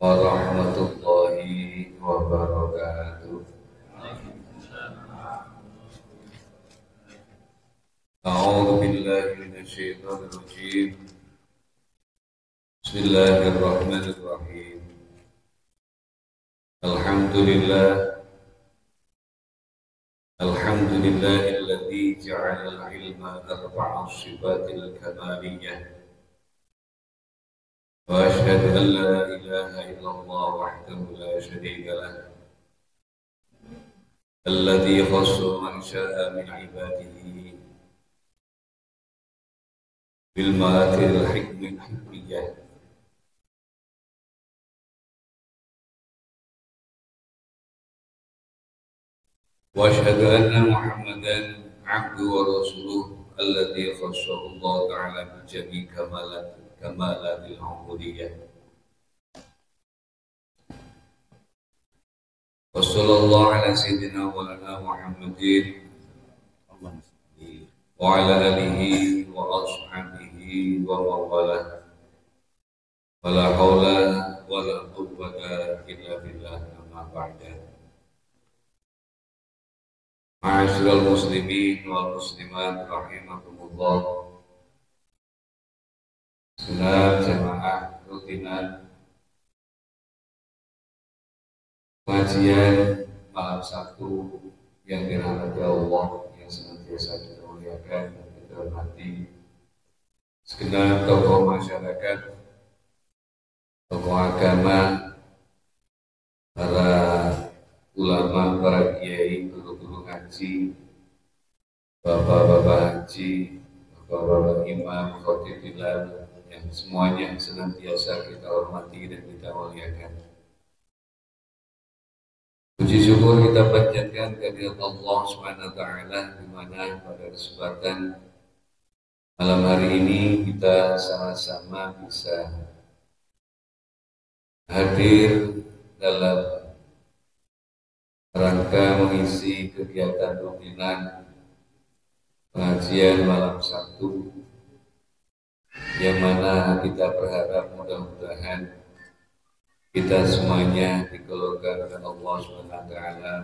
warahmatullahi wabarakatuh. A'udzu billahi minasyaitonir rajim. Bismillahirrahmanirrahim. Alhamdulillahilladzi ja'ala al-ilma arba'a sifatil kamaliyah. وأشهد أن لا إله إلا الله وحده لا شريك له الذي خص من شاء من عباده بالمآثر الحكمية وأشهد أن محمدا عبده ورسوله الذي خصه الله تعالى بجميع كمالات العبودية وصلى الله على سيدنا مولانا محمد وعلى آله وأصحابه ومن والاه ولا حول ولا قوة إلا بالله أما بعد معاشر المسلمين والمسلمات رحمكم الله. Segenap jamaah rutinan pengajian malam Sabtu yang dirahmati Allah, yang senantiasa kita muliakan dan kita hormati, segenap tokoh masyarakat, tokoh agama, para ulama, para kiai, guru-guru haji, bapak-bapak haji, bapak-bapak imam, khatib bilal, yang semuanya senantiasa kita hormati dan kita muliakan. Puji syukur kita panjatkan kehadirat Allah Subhanahu wa taala, di mana pada kesempatan malam hari ini kita sama-sama bisa hadir dalam rangka mengisi kegiatan rutinan pengajian malam Sabtu, yang mana kita berharap mudah-mudahan kita semuanya digolongkan oleh Allah SWT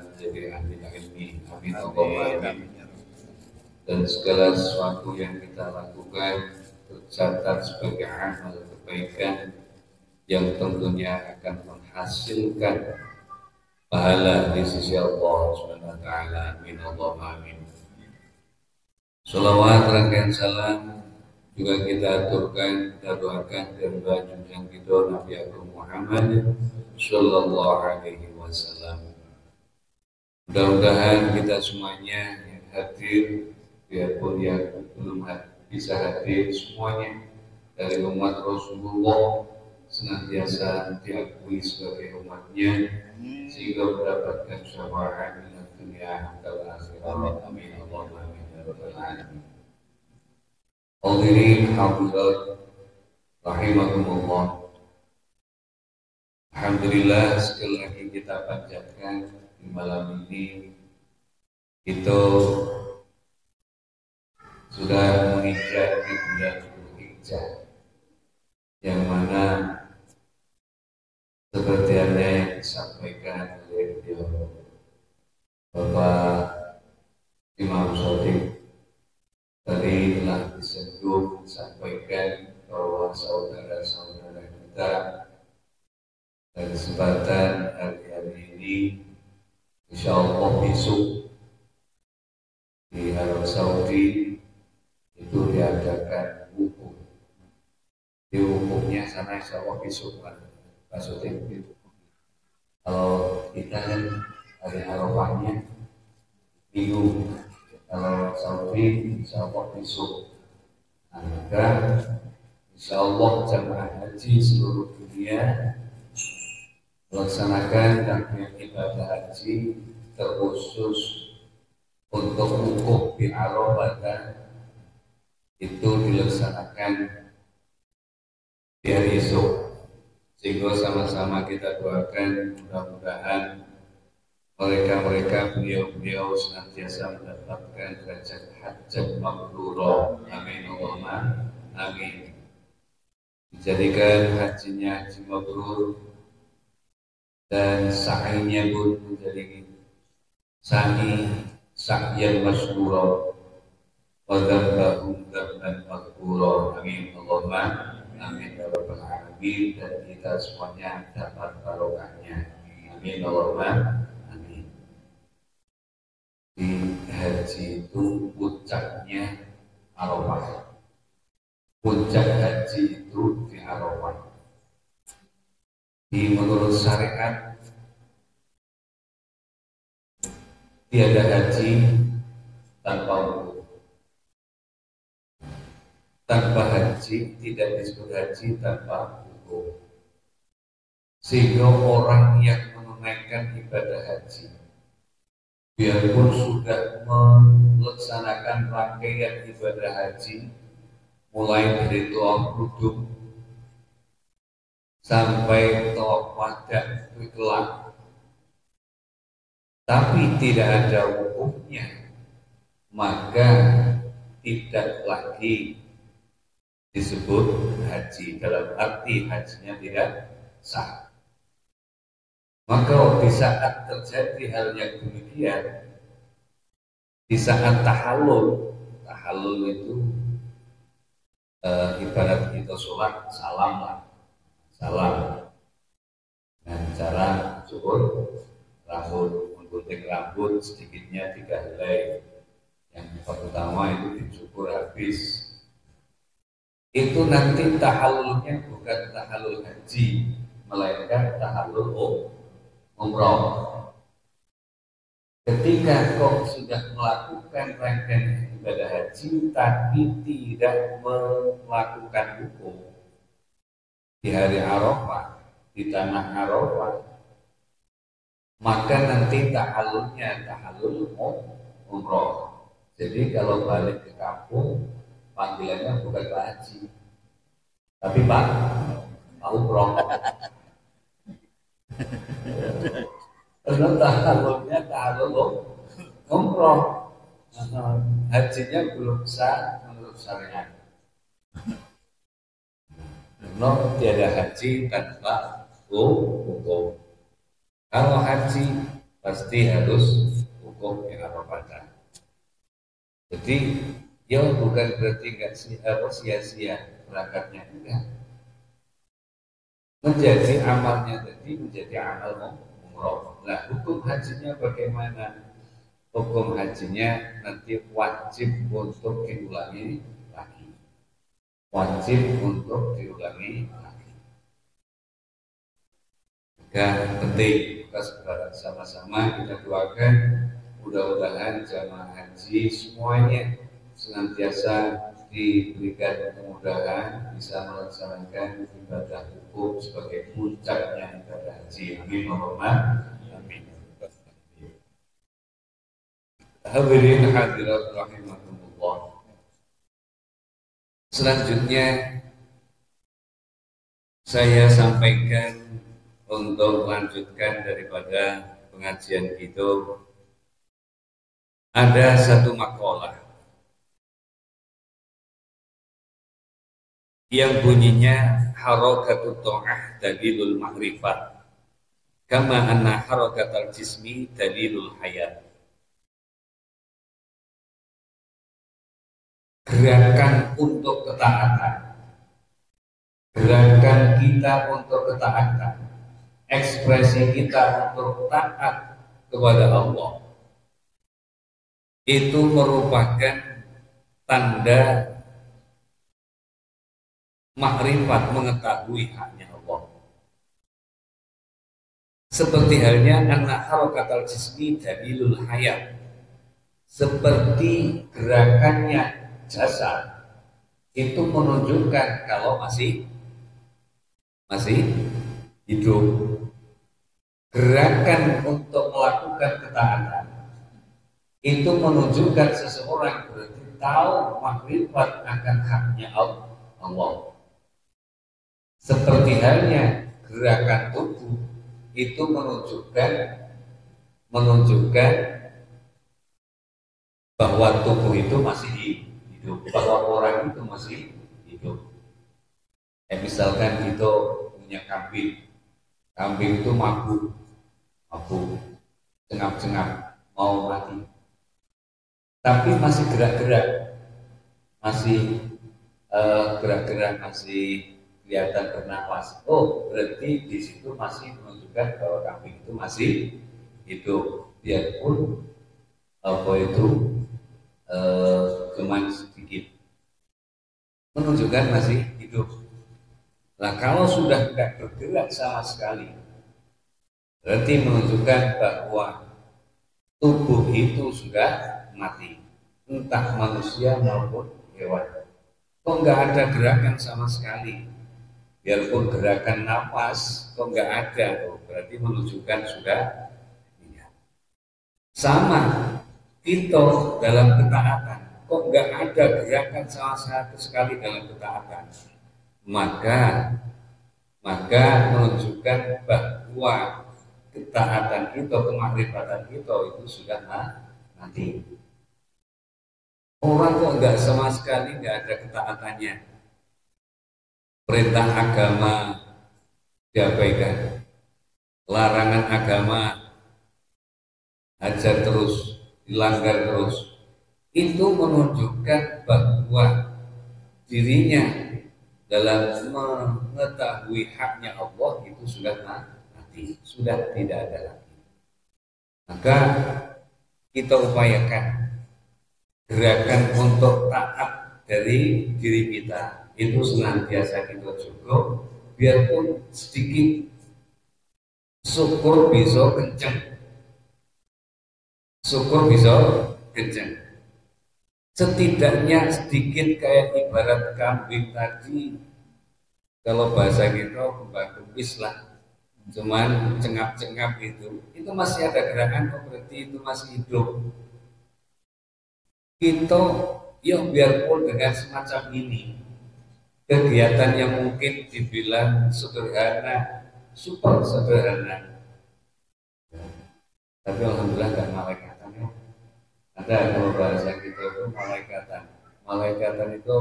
menjadi ahli ilmi. Amin Allahumma amin. Dan segala sesuatu yang kita lakukan tercatat sebagai amal kebaikan yang tentunya akan menghasilkan pahala di sisi Allah SWT. Amin Allahumma amin. Salawat rangkaian salam juga kita aturkan, kita doakan kepada junjungan kita Nabi Agung Muhammad Sallallahu Alaihi Wasallam. Mudah-mudahan kita semuanya yang hadir, biarpun yang belum bisa hadir, semuanya dari umat Rasulullah senantiasa diakui sebagai umatnya, sehingga mendapatkan syafaat di dunia dan akhirat. Amin Allahumma amin ya rabbal alamin. Hadirin hadirat rahimakumullah. Alhamdulillah, sekali lagi kita panjatkan di malam ini itu sudah menginjak di bulan Dzulhijjah, yang mana seperti yang disampaikan oleh Bapak Imam Shotib tadi telah disampaikan bahwa saudara-saudara kita pada kesempatan hari ini, insya Allah besok di Arab Saudi itu diadakan wukuf. Di wukufnya sana insya Allah besok Pak Sotim. Kalau kita kan hari Arafahnya minggu. Kalau Saudi insya Allah besok. Maka insya Allah jamaah haji seluruh dunia melaksanakan rangkaian ibadah haji terkhusus untuk wukuf di Arafah, itu dilaksanakan di hari esok. Sehingga sama-sama kita doakan mudah-mudahan mereka beliau senantiasa mendapatkan derajat hajat mabrurah. Amin Allahumma amin. Dijadikan hajinya haji mabrur, dan sa'inya pun menjadi sa'i sa'yan masyhura wa dzambahum dzamban maghfura. Amin Allahumma amin ya rabbal alamin. Dan kita semuanya dapat barokahnya. Amin Allahumma amin. Di haji itu puncaknya Arafah. Puncak haji itu di Arafah. Di menurut syariat tiada haji tanpa wudhu. Tanpa haji tidak disebut haji tanpa wudhu. Sehingga orang yang menunaikan ibadah haji, biarpun sudah melaksanakan rangkaian ibadah haji mulai dari tawaf qudum sampai tawaf wadah kelak, tapi tidak ada wukufnya, maka tidak lagi disebut haji, dalam arti hajinya tidak sah. Maka di saat terjadi hal yang demikian, di saat tahallul itu ibarat kita sholat salam lah, salam dengan cara cukur rambut, menggunting rambut sedikitnya 3 helai. Yang pertama itu dicukur habis. Itu nanti tahallulnya bukan tahallul haji, melainkan tahallul umroh. Ketika kau sudah melakukan rangkaian ibadah haji tapi tidak melakukan wukuf di hari Arafah, di tanah Arafah, maka nanti tahallul umroh. Jadi kalau balik ke kampung, panggilannya bukan Pak Haji, tapi Pak Umroh. Karena tahallul umroh, hajinya belum sah menurut syariat. Karena tiada haji tanpa wukuf. Kalau haji pasti harus wukuf di Arafah. Jadi ya bukan berarti nggak sia-sia berangkatnya, enggak. Menjadi amalnya tadi menjadi amal umroh. Nah, hukum hajinya bagaimana? Hukum hajinya nanti wajib untuk diulangi lagi. Wajib untuk diulangi lagi. Maka penting kita sama-sama kita doakan mudah-mudahan jamaah haji semuanya senantiasa diberikan kemudahan bisa melaksanakan ibadah wukuf sebagai puncaknya ibadah haji. Amin Allahumma amin. Hadirin hadirat rahimakumullah. Selanjutnya saya sampaikan untuk melanjutkan daripada pengajian itu, ada satu makalah yang bunyinya harakatut ta'ah dalilul ma'rifat kama anna harakatal jismi dalilul hayat. Gerakan untuk ketaatan, gerakan kita untuk ketaatan, ekspresi kita untuk taat kepada Allah, itu merupakan tanda makrifat, mengetahui haknya Allah. Seperti halnya anna harakatal jismi dalilul hayat, seperti gerakannya jasad itu menunjukkan kalau masih hidup. Gerakan untuk melakukan ketaatan itu menunjukkan seseorang berarti tahu makrifat akan haknya Allah. Seperti halnya gerakan tubuh itu menunjukkan bahwa tubuh itu masih hidup, bahwa orang itu masih hidup. Misalkan kita punya kambing itu mabuk, aku cengap-cengap mau mati, tapi masih gerak-gerak, masih gerak-gerak, masih kelihatan bernapas. Oh, berarti di situ masih menunjukkan bahwa kambing itu masih hidup, biarpun apa itu cuma sedikit, menunjukkan masih hidup. Nah, kalau sudah tidak bergerak sama sekali, berarti menunjukkan bahwa tubuh itu sudah mati, entah manusia maupun hewan. Kok nggak ada gerakan sama sekali, biarpun gerakan nafas kok nggak ada, oh, berarti menunjukkan sudah meninggal. Sama kita dalam ketaatan, kok nggak ada gerakan sama sekali dalam ketaatan, maka menunjukkan bahwa ketaatan kita, kemakrifatan kita itu sudah mati. Orang kok nggak sama sekali nggak ada ketaatannya, perintah agama diabaikan, larangan agama hajar terus, dilanggar terus, itu menunjukkan bahwa dirinya dalam mengetahui haknya Allah itu sudah mati, sudah tidak ada lagi. Maka kita upayakan gerakan untuk taat dari diri kita itu senantiasa kita cukup, biarpun sedikit, syukur bisa kenceng, syukur bisa kenceng. Setidaknya sedikit, kayak ibarat kambing tadi, kalau bahasa kita kembang kempis lah, cuman cengap-cengap itu masih ada gerakan, berarti itu masih hidup. Kita ya biarpun dengan semacam ini, kegiatan yang mungkin dibilang sederhana, super sederhana, tapi alhamdulillah nggak malaikatan ya. Ada kalau bahasa kita itu malaikatan. Malaikatan itu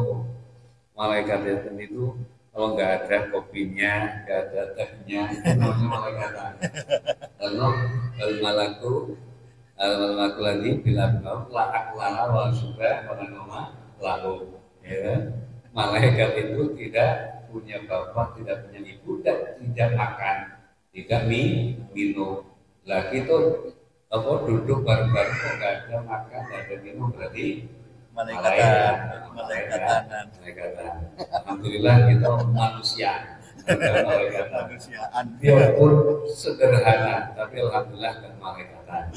malaikatan itu kalau nggak ada kopinya, nggak ada tehnya, namanya malaikatan. Lalu al-malaku lagi bilang la aklana wa suka wa nama lalu. Ya. Malaikat itu tidak punya bapak, tidak punya ibu, dan tidak makan, tidak minum. Lah itu duduk bareng-bareng kok nggak ada makan, nggak ada minum, berarti malaikatan. Alhamdulillah kita manusia, manusiaan. Biarpun sederhana, tapi alhamdulillah kan malaikatan.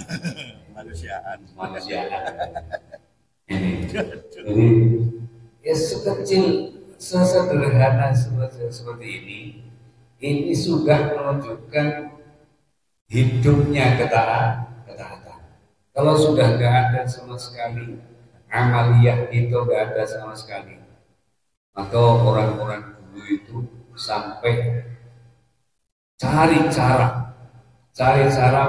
Manusiaan. Ini. Jadi ya sekecil, sesederhana seperti ini sudah menunjukkan hidupnya ketaatan. Kalau sudah nggak ada sama sekali, amaliyah itu nggak ada sama sekali, maka orang-orang dulu itu sampai cari cara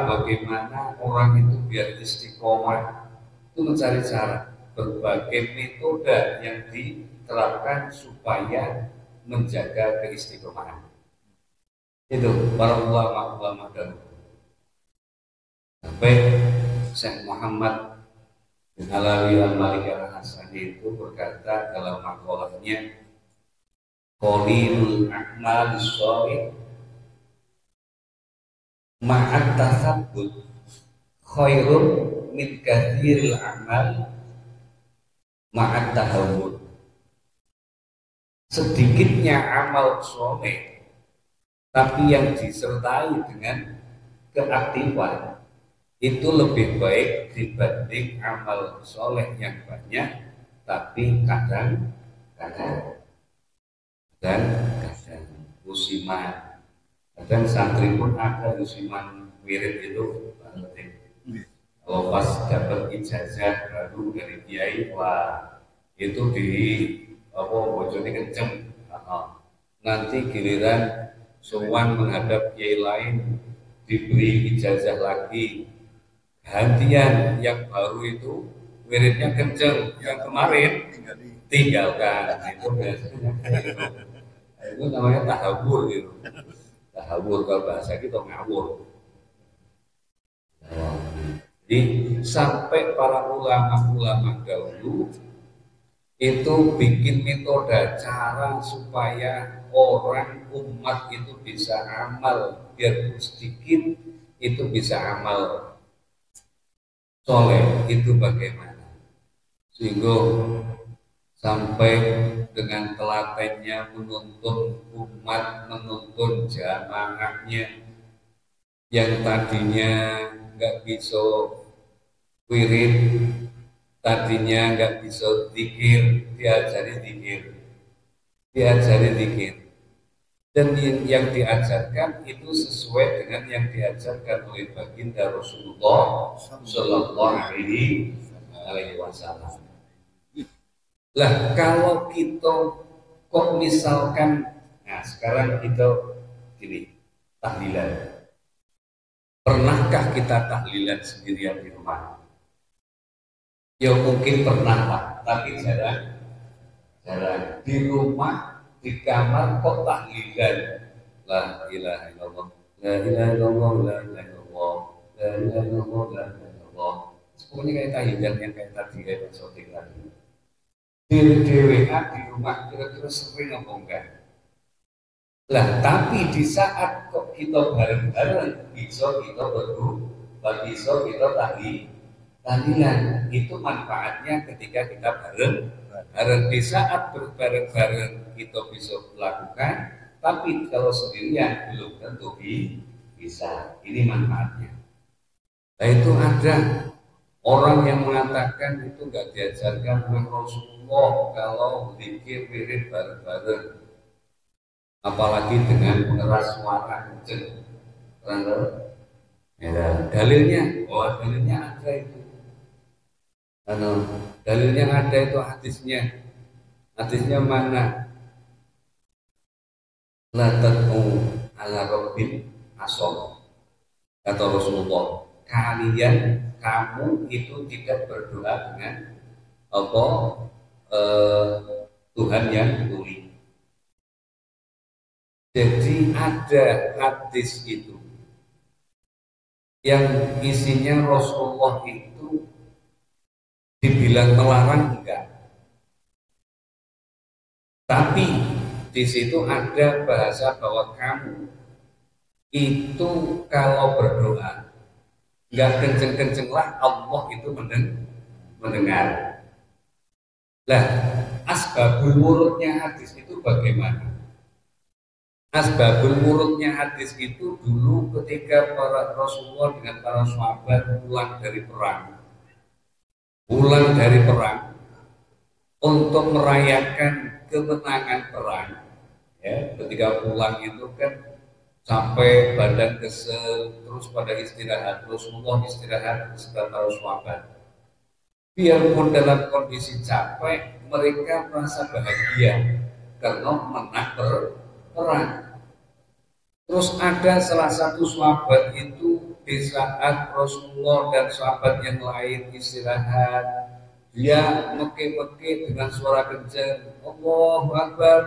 bagaimana orang itu biar istiqomah, itu mencari cara, berbagai metode yang diterapkan supaya menjaga keistiqomahan. Itu para ulama dahulu. Sampai Syekh Muhammad bin Alawi al-Maliki al-Hasani itu berkata dalam makalahnya, qalilul a'mal sholih ma'at tasabbut khairun min katsiril a'mal ma'at tahawwud. Sedikitnya amal soleh tapi yang disertai dengan keaktifan itu lebih baik dibanding amal soleh yang banyak tapi kadang-kadang musiman. Kadang santri pun ada musiman wirid itu penting. Kalau pas dapat ijazah baru dari kiai, wah itu di bojone kenceng. Nanti giliran sowan menghadap kiai lain diberi ijazah lagi, gantian yang baru itu wiridnya kenceng, yang kemarin tinggalkan. Itu biasanya itu namanya tahawur gitu. Tahawur, kalau bahasa kita ngawur. Jadi sampai para ulama-ulama dahulu itu bikin metode cara supaya orang umat itu bisa amal, biar sedikit itu bisa amal soleh. Itu bagaimana sehingga sampai dengan telatennya menuntun umat, menuntun jamaahnya yang tadinya nggak bisa wirid, tadinya nggak bisa zikir, diajari zikir, dan yang diajarkan itu sesuai dengan yang diajarkan oleh baginda Rasulullah Shallallahu Alaihi Wasallam. Lah kalau kita kok misalkan, nah sekarang kita gini, tahlilan. Pernahkah kita tahlilan sendirian di rumah? Ya mungkin pernah lah, tapi jarang. Di rumah, di kamar kok tahlilan. La ilaha illallah, la ilaha illallah, la ilaha illallah, la ilaha illallah, la ilaha illallah. Pokoknya kayak tahlilan yang kayak tadi, kayak shooting tadi. Dewean di rumah kira-kira sering ngomong kan? Lah, tapi di saat kok kita bareng-bareng, bisa kita bisa kita tahlilan. Itu manfaatnya ketika kita bareng. Di saat bareng-bareng kita bisa melakukan, tapi kalau sendirian belum tentu bisa. Ini manfaatnya. Nah itu ada orang yang mengatakan itu nggak diajarkan oleh Rasulullah kalau zikir wirid bareng-bareng. Apalagi dengan mengeras suara kenceng. Ya, dalilnya ada itu. Dalilnya ada itu hadisnya. Hadisnya mana? La tad'u ala rabbil asom. Kata Rasulullah, kamu itu tidak berdoa dengan Tuhan yang tuli. Jadi ada hadis itu yang isinya Rasulullah itu dibilang melarang enggak, tapi di situ ada bahasa bahwa kamu itu kalau berdoa enggak kenceng-kencenglah, Allah itu mendengar. Lah asbabul wurudnya hadis itu bagaimana? Asbabul wurudnya hadis itu dulu ketika para Rasulullah dengan para sahabat pulang dari perang untuk merayakan kemenangan perang. Ya, ketika pulang itu kan sampai badan kesel, terus pada istirahat. Rasulullah istirahat beserta para sahabat. Biarpun dalam kondisi capek, mereka merasa bahagia karena menang perang. Terus ada salah satu sahabat itu di saat Rasulullah dan sahabat yang lain istirahat, dia meke-meke dengan suara kencang, Allahu Akbar,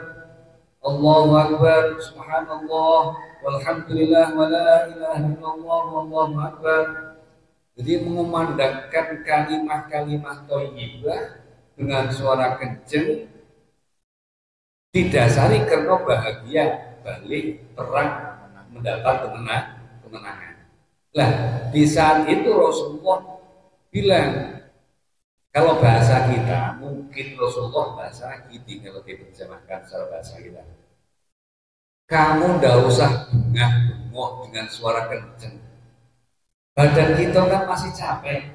Allahu Akbar, Subhanallah, walhamdulillah, wa la ilaha illallah, wallahu Akbar. Jadi mengumandangkan kalimat-kalimat thayyibah dengan suara kencang, didasari karena bahagia balik perang mendapat kemenangan. Lah di saat itu Rasulullah bilang, kalau bahasa kita mungkin Rasulullah bahasa kita kalau diterjemahkan secara bahasa kita, kamu ndak usah bengak-bengok dengan suara kenceng. Badan kita kan masih capek,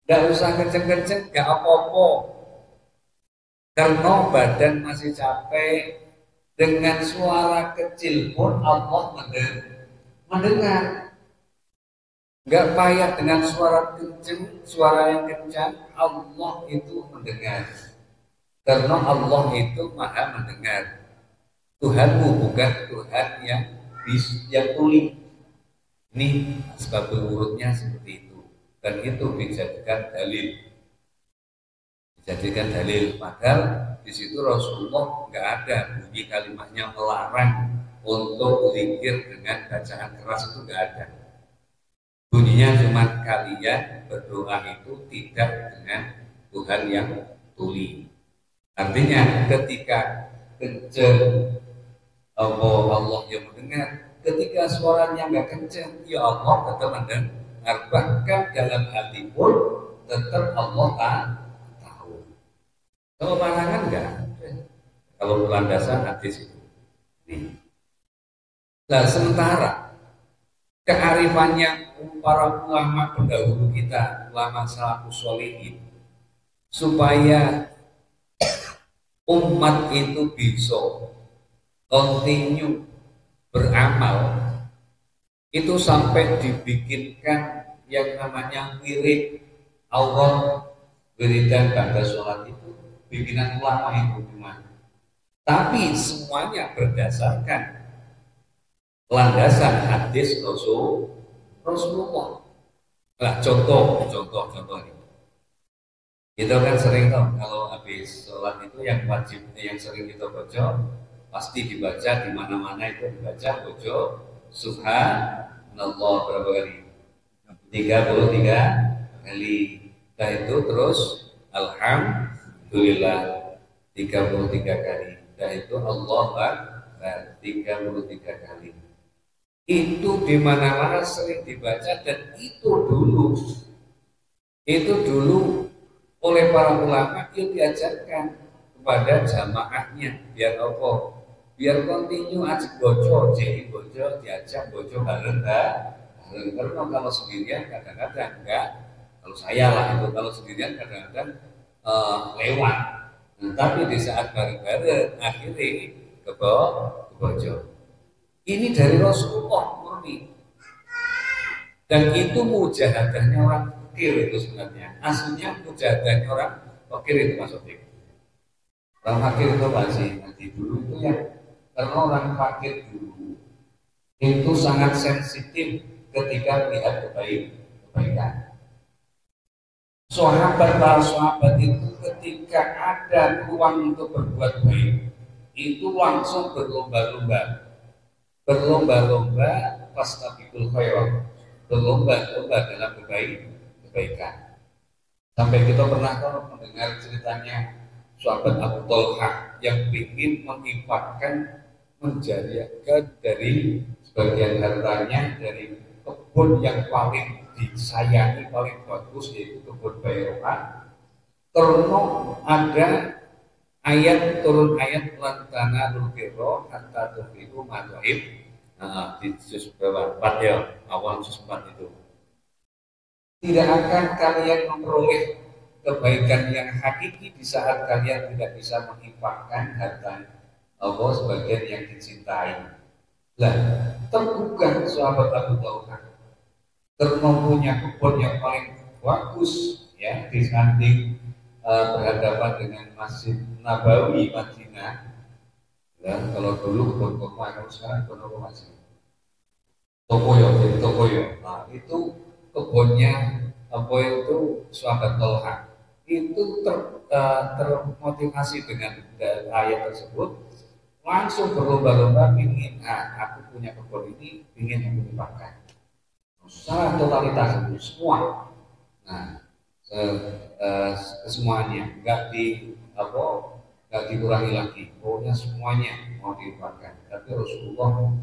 ndak usah kenceng-kenceng, gak apa-apa. Karena badan masih capek, dengan suara kecil pun Allah mendengar. Gak payah dengan suara yang kencang, Allah itu mendengar. Karena Allah itu maha mendengar. Tuhanmu bukan Tuhan yang tuli. Ini sebab urutnya seperti itu. Dan itu dijadikan dalil. Padahal di situ Rasulullah nggak ada bunyi kalimatnya melarang untuk zikir dengan bacaan keras, itu nggak ada. Bunyinya cuma kalian berdoa itu tidak dengan Tuhan yang tuli. Artinya ketika kenceng Allah yang mendengar, ketika suaranya nggak kenceng, ya Allah tetap mendengar. Bahkan dalam hati pun tetap Allah tahu. Kalau larangan enggak? Kalau landasan hadis itu. Nah, sementara kearifannya para ulama pendahulu kita, ulama salafus sholihin, supaya umat itu bisa continue beramal, itu sampai dibikinkan yang namanya wirid Allah, wiridan pada sholat itu bikinan ulama itu gimana? Tapi semuanya berdasarkan landasan hadis Rasulullah. Nah, contoh ini. Kita kan sering tahu kalau habis sholat itu yang wajib yang sering kita baca pasti dibaca di mana-mana itu dibaca baca subhanallah berapa kali? 33 kali. Nah itu terus alhamdulillah 33 kali. Nah itu Allah Akbar 33 kali. Itu di mana-mana sering dibaca dan itu dulu oleh para ulama itu diajarkan kepada jamaahnya biar apa? Biar kontinu aja bojo, jadi bojo diajak bojo bareng karena kalau sendirian kadang-kadang enggak. Kalau saya lah itu kalau sendirian kadang-kadang lewat. Nah, tapi di saat bareng-bareng akhirnya ke bojo. Ini dari Rasulullah murni. Dan itu mujahadahnya orang fakir itu sebenarnya. Aslinya mujahadahnya orang fakir itu maksudnya. Orang fakir itu masih nanti dulu itu ya. Karena orang fakir dulu itu sangat sensitif ketika melihat kebaikan. Para sahabat itu ketika ada ruang untuk berbuat baik, itu langsung berlomba-lomba fastabiqul khairat, berlomba-lomba dalam kebaikan. Sampai kita pernah mendengar ceritanya sahabat Abu Thalhah yang ingin menginfakkan menjadikan dari sebagian hartanya dari kebun yang paling disayangi, paling bagus yaitu kebun Bayraqah. Karena ada turun ayat lantana lulbiro hatta tufiku madhahib di juz 4 ya, awal juz 4 itu. Tidak akan kalian memperoleh kebaikan yang hakiki di saat kalian tidak bisa menginfakkan harta Allah sebagian yang dicintai. Lah, tergugah sahabat Abu Thalhah karena punya kebun yang paling bagus ya di samping berhadapan dengan Masjid Nabawi Madinah. Dan kalau dulu kebun kurma, kalau sekarang kebun apa masih? Tokoyo. Nah itu kebunnya apa itu sahabat Thalhah itu termotivasi dengan ayat tersebut, langsung berlomba-lomba ingin, aku punya kebun ini, ingin yang dipakai. Secara totalitas itu semua. Nah, semuanya nggak dikurangi lagi, pokoknya semuanya mau diinfakkan. Tapi Rasulullah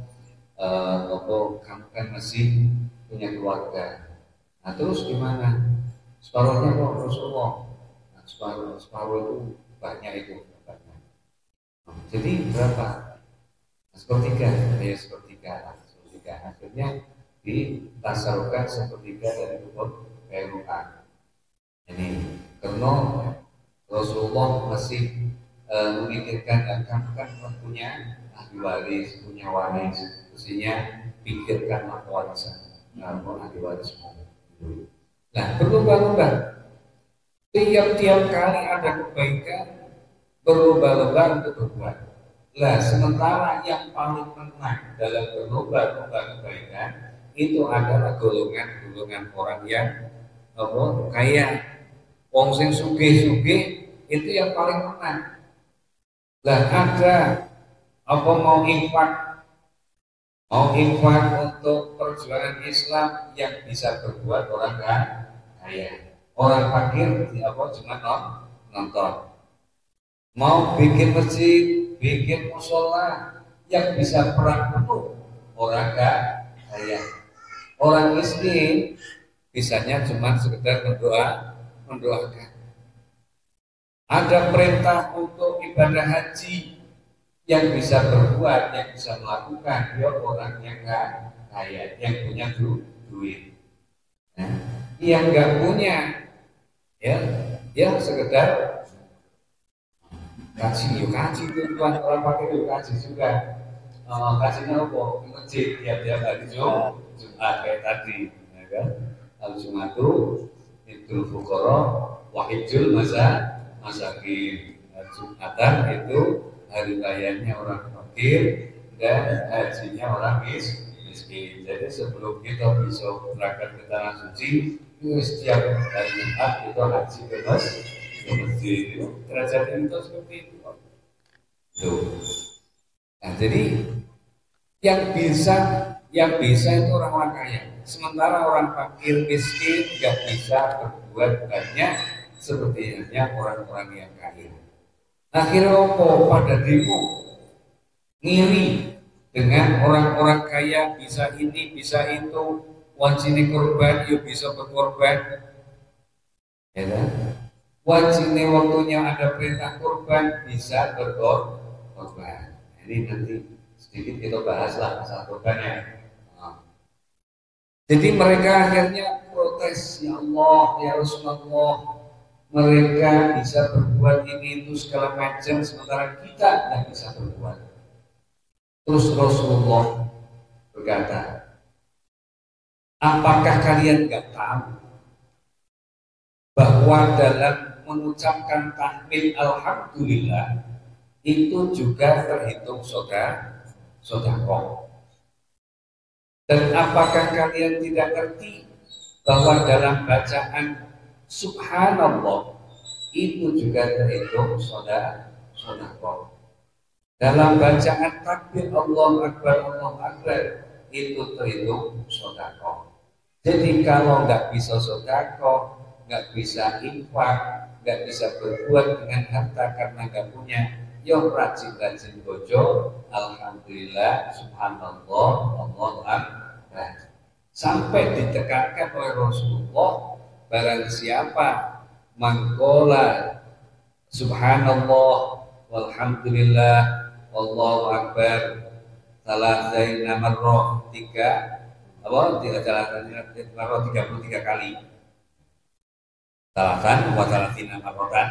kamu kan masih punya keluarga. Nah terus gimana? Separuhnya kok Rasulullah. Nah, separuh itu banyak itu. Jadi berapa? Nah, sepertiga. Akhirnya ditasarufkan sepertiga dari kebun Bayraqah. Ini karena Rasulullah masih memikirkan kamu kan punya ahli waris, mestinya pikirkanlah warisan, ahli warismu. Nah, berlomba-lomba. Tiap-tiap kali ada kebaikan, berlomba-lomba untuk berbuat. Nah, sementara yang paling menang dalam berlomba-lomba kebaikan itu adalah golongan orang yang kaya, wong sing sugih-sugih itu yang paling menang. Lah ada mau infak Mau infak untuk perjuangan Islam yang bisa berbuat orang kaya. Orang fakir apa cuma nonton. Mau bikin masjid, bikin musola yang bisa perang penuh orang kaya. Orang miskin bisanya cuma sekedar mendoakan. Ada perintah untuk ibadah haji yang bisa berbuat, yang bisa melakukan, dia orang yang kaya, yang punya duit. Nah, yang nggak punya, ya sekedar kaji, yuk kaji tuan orang pakai yuk kaji juga. Kajinya apa? Masjid tiap-tiap hari Jumat kayak tadi, ya kan? Al-Jumat itu Fuqara, Wahidul Masakin. Jumatan itu hari rayanya orang fakir dan hajinya orang miskin. Jadi sebelum kita bisa berangkat ke tanah suci, itu setiap hari Jumat kita haji ke masjid. Derajat itu seperti itu. Tuh. Nah, jadi yang bisa itu orang-orang kaya. Sementara orang fakir miskin nggak bisa berbuat banyak seperti halnya orang-orang yang kaya. Akhirnya apa? Pada demo ngiri dengan orang-orang kaya bisa ini, bisa itu, wajib korban, yuk bisa berkorban, ya kan? Wajib waktunya ada perintah korban bisa berkorban. Jadi nanti sedikit kita bahaslah masalah korbannya. Jadi mereka akhirnya protes, ya Allah, ya Rasulullah, mereka bisa berbuat ini itu segala macam, sementara kita tidak bisa berbuat. Terus Rasulullah berkata, apakah kalian nggak tahu bahwa dalam mengucapkan tahmid alhamdulillah itu juga terhitung sedekah. Dan apakah kalian tidak ngerti bahwa dalam bacaan subhanallah itu juga terhitung sedekah. Dalam bacaan takbir Allah Akbar itu terhitung sedekah. Jadi kalau nggak bisa sedekah, nggak bisa infak, nggak bisa berbuat dengan harta karena nggak punya, yo rajin-rajin bojo, alhamdulillah, subhanallah, Allahu akbar. Sampai ditekankan oleh Rasulullah, barang siapa mangkola subhanallah walhamdulillah wallahu akbar salasaina marrah 33 kali. Salasan wa salatina marratan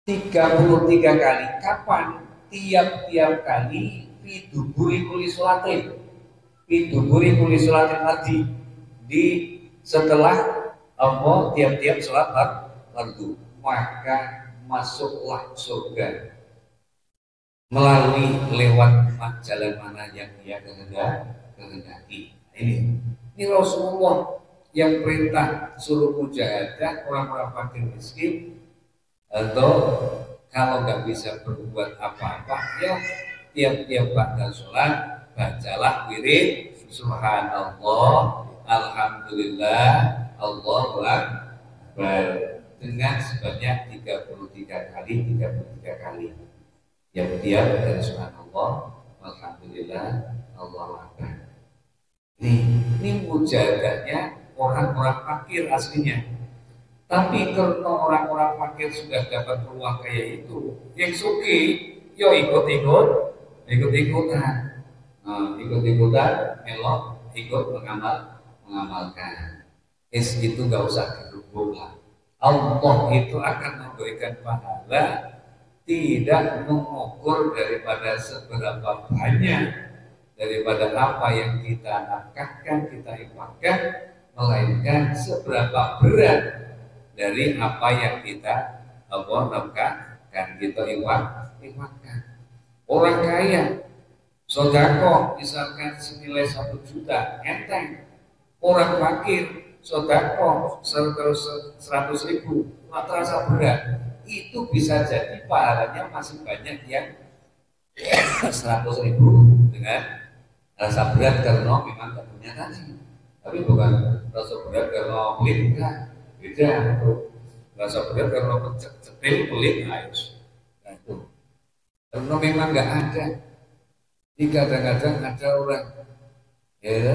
33 kali. Kapan? Tiap-tiap kali fiduburi kuli sholatin. Fiduburi kuli sholatin tadi di setelah Allah tiap-tiap sholat fardu, maka masuklah surga melalui lewat jalan mana yang dia kehendaki. Ini Rasulullah yang perintah suruh mujahadah orang-orang fakir miskin, atau kalau nggak bisa berbuat apa-apa ya tiap-tiap ba'da sholat bacalah wirid subhanallah alhamdulillah Allahu akbar dengan sebanyak 33 kali yang tiap dari subhanallah alhamdulillah Allahu akbar. Ini mujahadahnya orang-orang fakir aslinya. Tapi kalau orang-orang fakir sudah dapat peluang kayak itu, yang suki, yo ikut-ikutan, melok, ikut mengamalkan. Itu nggak usah dirubung lah. Allah itu akan memberikan pahala tidak mengukur daripada seberapa banyak daripada apa yang kita nafkahkan, kita infakkan, melainkan seberapa berat dari apa yang kita nafkahkan, kita infakkan. Orang kaya sedekah misalkan senilai 1 juta enteng. Orang fakir sedekah 100.000 nggak terasa berat. Itu bisa jadi pahalanya masih banyak yang 100.000 dengan rasa berat karena memang tak punya tadi. Tapi bukan rasa berat karena pelit, enggak. Beda. Rasa berat karena cetil, pelit, ayo. Nah itu. Karena memang enggak ada. Jadi kadang-kadang ada orang ya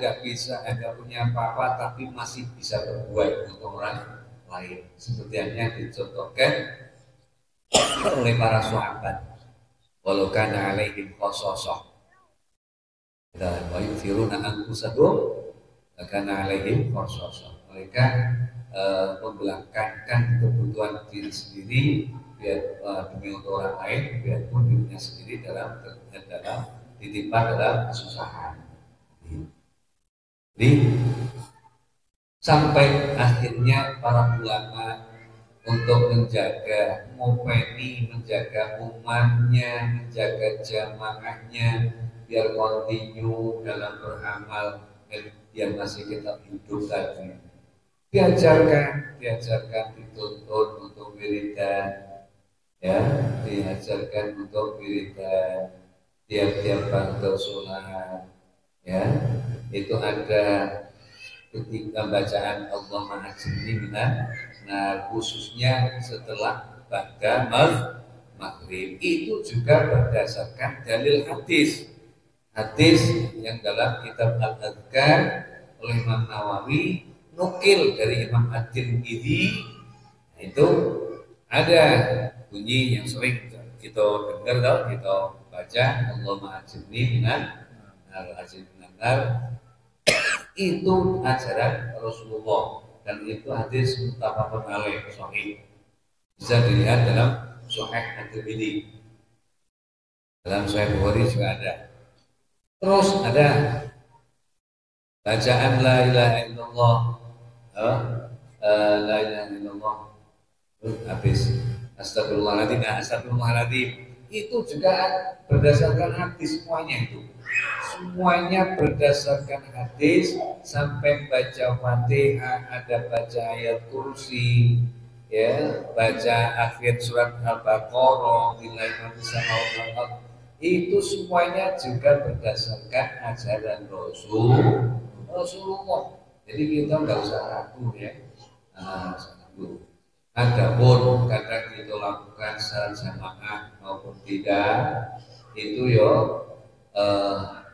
nggak bisa, nggak punya apa-apa, tapi masih bisa berbuat untuk orang lain. Seperti yang dicontohkan oleh para sahabat. Walau kana alaihim khasasah. Dan wa yufiruna anfusahum kana alaihim khasasah. Mereka membelakangkan kebutuhan diri sendiri biar demi untuk orang lain, biarpun dirinya sendiri dalam ditimpa dalam kesusahan. Jadi sampai akhirnya para ulama untuk menjaga mopeni, menjaga umatnya, menjaga jamaahnya biar kontinu dalam beramal yang masih kita hidup tadi. Diajarkan, dituntut untuk wiridan, ya, diajarkan untuk wiridan tiap-tiap waktu sholat, ya, itu ada ketika bacaan Allah ma'ajibni minan, nah khususnya setelah pada maghrib itu juga berdasarkan dalil hadis yang dalam kitab Al-Adhkar oleh Imam Nawawi, nukil dari Imam At-Tirmidzi. Nah, itu ada bunyi yang sering kita dengar, kita baca, Allah ma'ajibni minan itu ajaran Rasulullah dan itu hadis muttafaqun alaih sahih, bisa dilihat dalam Sahih At-Tirmidzi, dalam Sahih Bukhari juga ada. Terus ada bacaan la ilaha illallah, la ilaha illallah, habis astagfirullahaladzim, itu juga berdasarkan hadis semuanya berdasarkan hadis, sampai baca Fatihah, ada baca ayat kursi, ya, baca akhir surat Al-Baqarah, itu semuanya juga berdasarkan ajaran Rasulullah. Jadi kita nggak usah ragu, ya. Adapun kadang kita lakukan secara jamaah maupun tidak, itu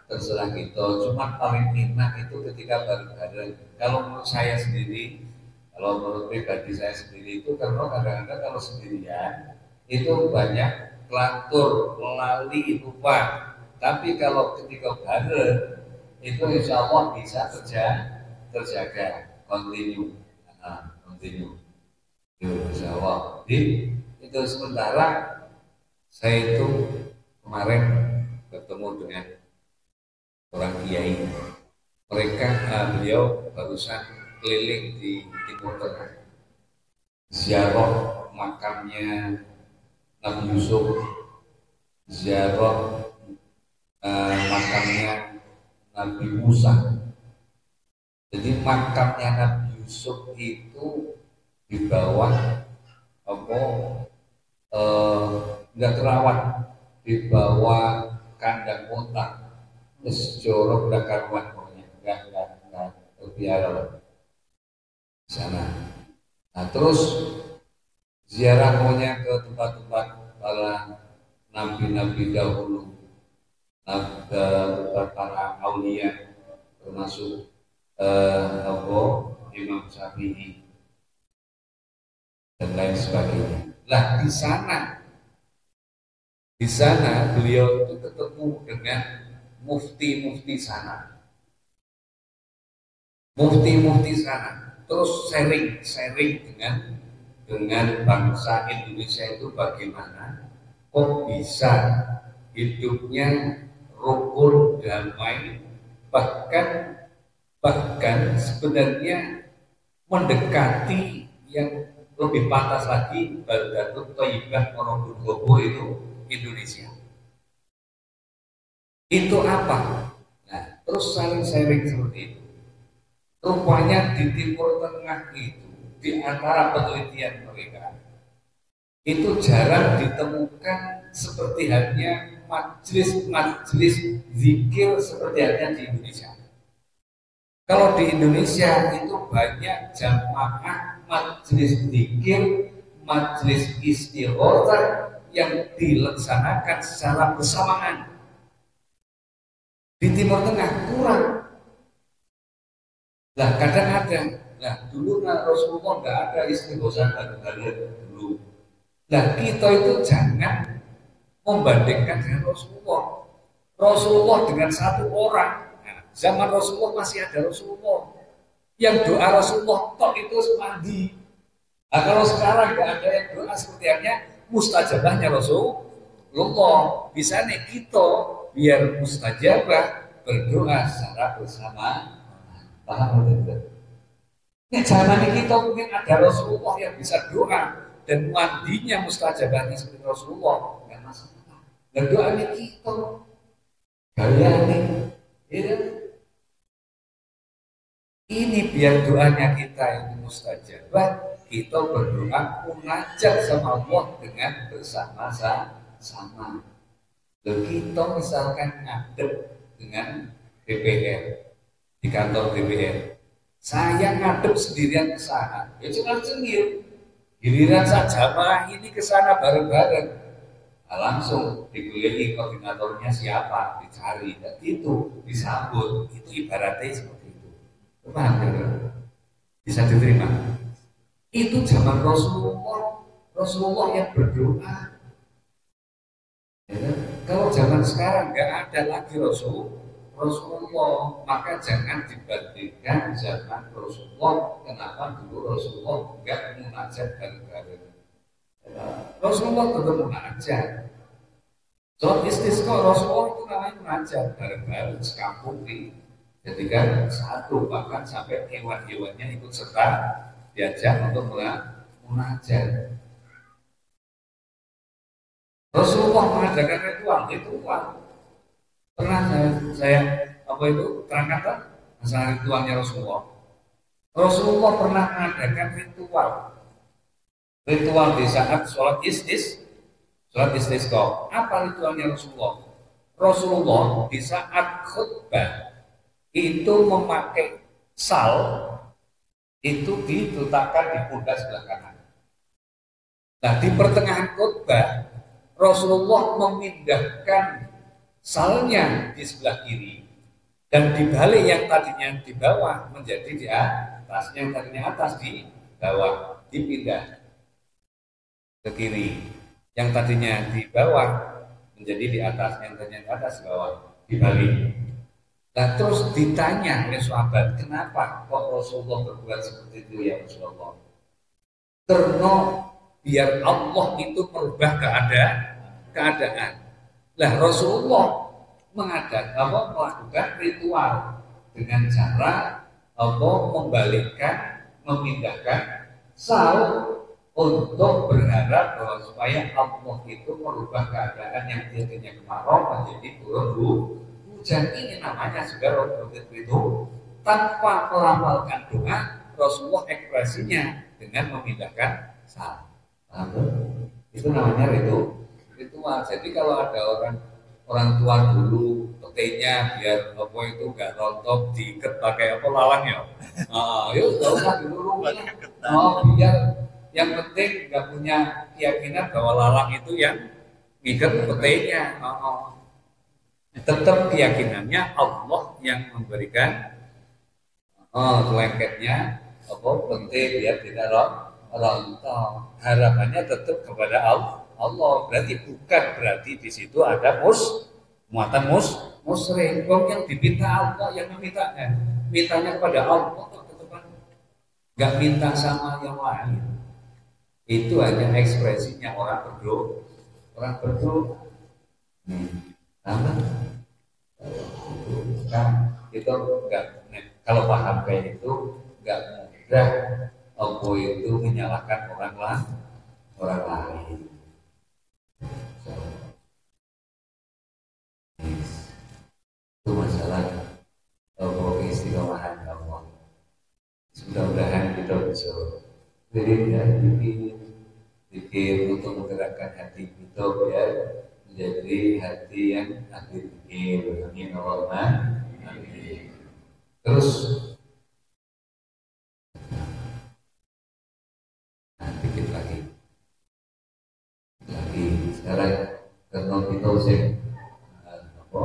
terserah kita. Cuma paling enak itu ketika bareng-bareng. Kalau menurut saya sendiri, kalau menurut pribadi saya sendiri itu, karena kadang-kadang kalau sendirian itu banyak kelantur, lali, lupa. Tapi kalau ketika bareng itu insya Allah bisa terjaga, kontinu. Insya Allah. Jadi itu sementara saya itu kemarin bertemu dengan orang kiai. Beliau barusan keliling di Timur Tengah, ziarah makamnya Nabi Yusuf, ziarah makamnya Nabi Musa. Jadi makamnya Nabi Yusuf itu di bawah nggak terawat, di bawah kandang unta. Terus jorok udah karuan pokoknya, nggak terbiara di sana. Nah terus ziarah pokoknya ke tempat-tempat para nabi-nabi dahulu, ke tempat para aulia, termasuk Imam Syafi'i dan lain sebagainya. Lah di sana beliau itu ketemu dengan mufti sana, terus sharing dengan bangsa Indonesia itu bagaimana kok bisa hidupnya rukun, damai, bahkan sebenarnya mendekati yang lebih pantas lagi Baldatun Thayyibah Ponorogo itu Indonesia. Itu apa? Nah, terus saling sharing seperti itu. Rupanya di Timur Tengah itu, di antara penelitian mereka, itu jarang ditemukan seperti halnya majelis zikir seperti halnya di Indonesia. Kalau di Indonesia itu banyak jamaah majelis zikir, majelis istighotsah yang dilaksanakan secara bersamaan. Di Timur Tengah kurang. Lah kadang ada. Nah dulu Rasulullah nggak ada istighotsah bareng-bareng dulu. Nah kita itu jangan membandingkan dengan Rasulullah. Rasulullah dengan satu orang. Nah, zaman Rasulullah masih ada Rasulullah. Yang doa Rasulullah tok itu mandi. Nah, kalau sekarang nggak ada yang doa seperti halnya mustajabahnya Rasulullah. Bisa nih kita biar mustajabah berdoa secara bersama. Paham tidak? Nah, zaman kita mungkin ada Rasulullah yang bisa doa dan mandinya mustajabahnya seperti Rasulullah. Nggak masalah. Dan doanya kita. Kalian ya. Ini biar doanya kita ini mustajabah, kita berdoa munajat sama Allah dengan bersama-sama. Kita misalkan ngadep dengan DPR di kantor DPR, saya ngadep sendirian ke sana, ya cuma cengir. Giliran saja jamaah ini ke sana bareng-bareng. Nah, langsung digulirgi koordinatornya siapa, dicari, dan itu disambut. Itu ibaratnya seperti itu. Paham ya? Bisa diterima. Itu zaman Rasulullah yang berdoa. Ya, kalau zaman sekarang nggak ada lagi Rasulullah, maka jangan dibandingkan zaman Rasulullah. Kenapa dulu Rasulullah nggak munajat bareng-bareng? Rasulullah tetap munajat. Sholat istisqa Rasulullah itu namanya munajat bareng-bareng sekampung dijadikan satu, bahkan sampai hewan-hewannya ikut serta diajak untuk munajat. Rasulullah mengadakan ritual. Pernah saya terangkan masalah ritualnya Rasulullah. Rasulullah pernah mengadakan ritual di saat sholat istisqa. Apa ritualnya Rasulullah? Rasulullah di saat khutbah itu memakai sal itu diletakkan di pundak sebelah kanan. Nah di pertengahan khutbah Rasulullah memindahkan salnya di sebelah kiri dan dibalik yang tadinya di bawah menjadi di atas, yang tadinya atas di bawah dipindah ke kiri, yang tadinya di bawah menjadi di atas, yang tadinya di atas di bawah dibalik. Nah terus ditanya oleh sahabat, kenapa kok Rasulullah berbuat seperti itu ya Rasulullah? Karena biar Allah itu merubah keadaan. Lah Rasulullah melakukan ritual dengan cara memindahkan sal untuk berharap bahwa supaya Allah itu merubah keadaan yang jadinya kemarau menjadi turun hujan. Ini namanya juga Rasulullah itu tanpa melafalkan doa, Rasulullah ekspresinya dengan memindahkan sal. Itu namanya ritual. Jadi kalau ada orang tua dulu petainya biar itu nggak rontok diikat pakai lawan ya. Yuk nggak usah dulu biar yang penting nggak punya keyakinan bahwa lalang itu yang ngikat petainya. Tetap keyakinannya Allah yang memberikan lengketnya penting biar tidak rontok. Harapannya tetap kepada Allah. Berarti di situ ada muatan musyrik. Yang diminta Allah yang mintanya kepada Allah tetap nggak minta sama yang lain. Itu hanya ekspresinya orang berdoa. Kan itu enggak, kalau paham kayak itu enggak mudah itu menyalahkan orang lain. Itu masalah keistimewaannya Allah. Mudah-mudahan kita bisa bikin untuk menggerakkan hati kita biar Jadi hati yang ahli zikir, amin Allahumma amin. Terus dikit lagi sekarang karena kita sih apa